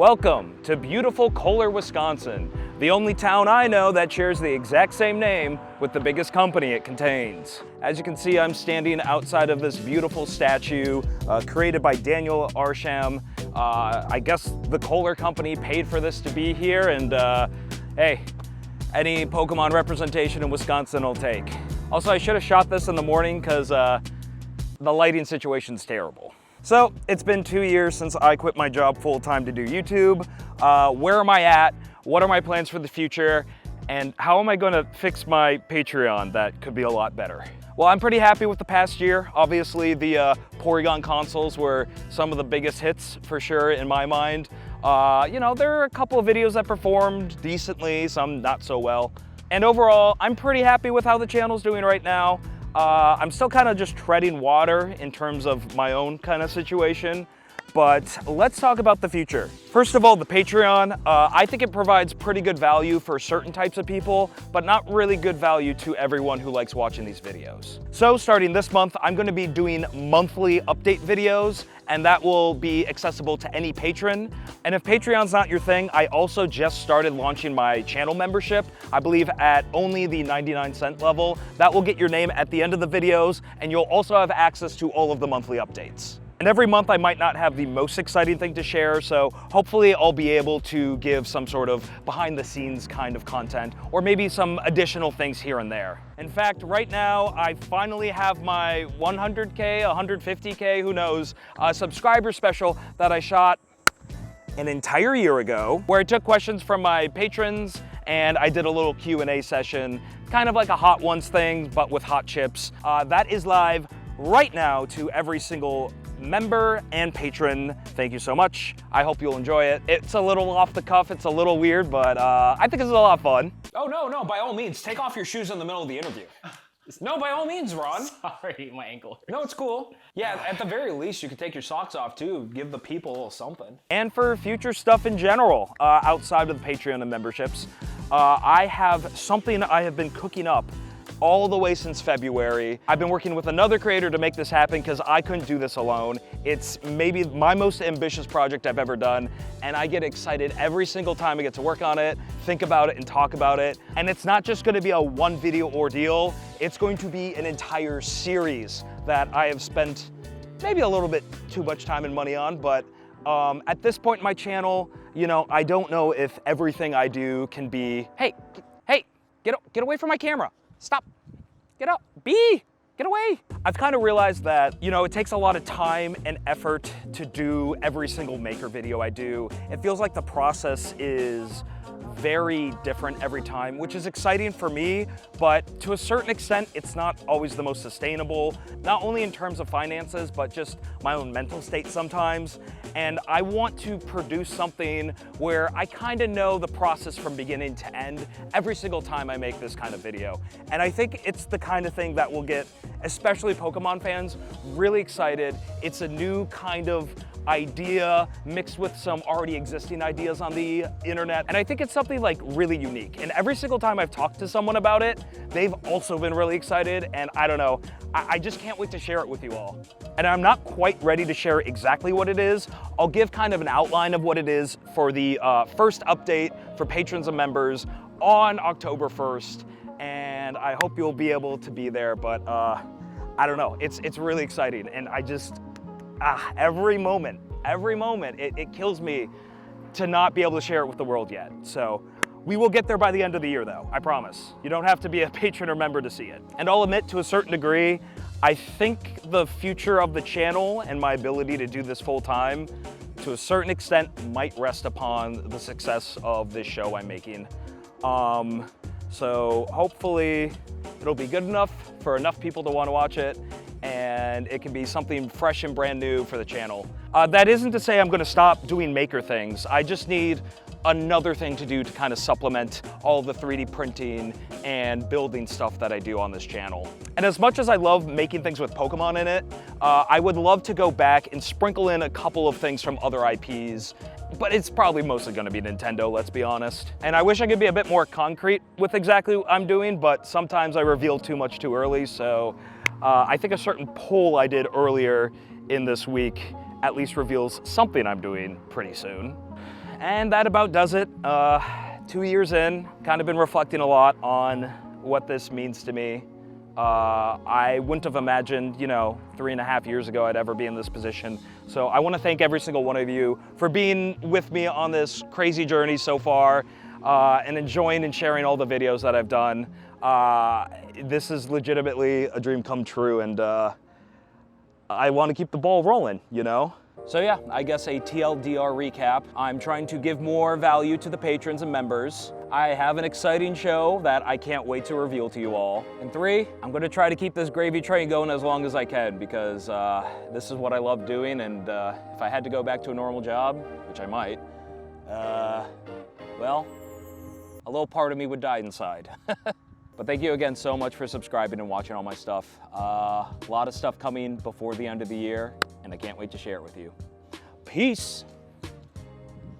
Welcome to beautiful Kohler, Wisconsin, the only town I know that shares the exact same name with the biggest company it contains. As you can see, I'm standing outside of this beautiful statue created by Daniel Arsham. I guess the Kohler company paid for this to be here, and hey, any Pokemon representation in Wisconsin will take. Also, I should have shot this in the morning because the lighting situation's terrible. So it's been 2 years since I quit my job full-time to do YouTube. Where am I at? What are my plans for the future? And how am I gonna fix my Patreon that could be a lot better? Well, I'm pretty happy with the past year. Obviously, the Porygon consoles were some of the biggest hits for sure in my mind. You know, there are a couple of videos that performed decently, some not so well. And overall, I'm pretty happy with how the channel's doing right now. I'm still kind of just treading water in terms of my own kind of situation, but let's talk about the future. First of all, the Patreon, I think it provides pretty good value for certain types of people, but not really good value to everyone who likes watching these videos. So starting this month, I'm going to be doing monthly update videos, and that will be accessible to any patron. And if Patreon's not your thing, I also just started launching my channel membership, I believe at only the 99-cent level. That will get your name at the end of the videos, and you'll also have access to all of the monthly updates. And every month I might not have the most exciting thing to share, so hopefully I'll be able to give some sort of behind the scenes kind of content, or maybe some additional things here and there. In fact, right now I finally have my 100K, 150K, who knows, subscriber special that I shot an entire year ago, where I took questions from my patrons and I did a little Q&A session, kind of like a Hot Ones thing, but with hot chips. That is live right now to every single member and patron. Thank you so much. I hope you'll enjoy it. It's a little off the cuff, it's a little weird, but I think it's a lot of fun. Oh, no, by all means, take off your shoes in the middle of the interview. No, by all means, Ron. Sorry, my ankle hurts. No, it's cool. Yeah, at the very least, you could take your socks off too. Give the people a little something. And for future stuff in general, outside of the Patreon and memberships, I have something I have been cooking up all the way since February. I've been working with another creator to make this happen because I couldn't do this alone. It's maybe my most ambitious project I've ever done, and I get excited every single time I get to work on it, think about it, and talk about it. And it's not just gonna be a one video ordeal, it's going to be an entire series that I have spent maybe a little bit too much time and money on, but at this point in my channel, you know, I don't know if everything I do can be, hey, get away from my camera. Stop, get up, get away. I've kind of realized that, you know, it takes a lot of time and effort to do every single maker video I do. It feels like the process is very different every time, which is exciting for me, but to a certain extent, it's not always the most sustainable, not only in terms of finances, but just my own mental state sometimes. And I want to produce something where I kind of know the process from beginning to end every single time I make this kind of video. And I think it's the kind of thing that will get, especially Pokemon fans, really excited. It's a new kind of idea mixed with some already existing ideas on the internet. And I think it's something like really unique. And every single time I've talked to someone about it, they've also been really excited. And I don't know, I just can't wait to share it with you all. And I'm not quite ready to share exactly what it is. I'll give kind of an outline of what it is for the first update for patrons and members on October 1st. And I hope you'll be able to be there, but I don't know, it's really exciting. And I just, every moment, it kills me to not be able to share it with the world yet. So we will get there by the end of the year though, I promise. You don't have to be a patron or member to see it. And I'll admit, to a certain degree, I think the future of the channel and my ability to do this full time, to a certain extent, might rest upon the success of this show I'm making. So hopefully it'll be good enough for enough people to want to watch it, and it can be something fresh and brand new for the channel. That isn't to say I'm going to stop doing maker things. I just need another thing to do to kind of supplement all the 3D printing and building stuff that I do on this channel. And as much as I love making things with Pokemon in it, I would love to go back and sprinkle in a couple of things from other IPs, but it's probably mostly going to be Nintendo, let's be honest. And I wish I could be a bit more concrete with exactly what I'm doing, but sometimes I reveal too much too early, so I think a certain poll I did earlier in this week at least reveals something I'm doing pretty soon. And that about does it. 2 years in, kind of been reflecting a lot on what this means to me. I wouldn't have imagined, 3.5 years ago I'd ever be in this position. So I want to thank every single one of you for being with me on this crazy journey so far, and enjoying and sharing all the videos that I've done. This is legitimately a dream come true, and I want to keep the ball rolling, So yeah, I guess a TLDR recap. I'm trying to give more value to the patrons and members. I have an exciting show that I can't wait to reveal to you all. And 3, I'm gonna try to keep this gravy train going as long as I can, because this is what I love doing, and if I had to go back to a normal job, which I might, well, a little part of me would die inside. But thank you again so much for subscribing and watching all my stuff. A lot of stuff coming before the end of the year, and I can't wait to share it with you. Peace.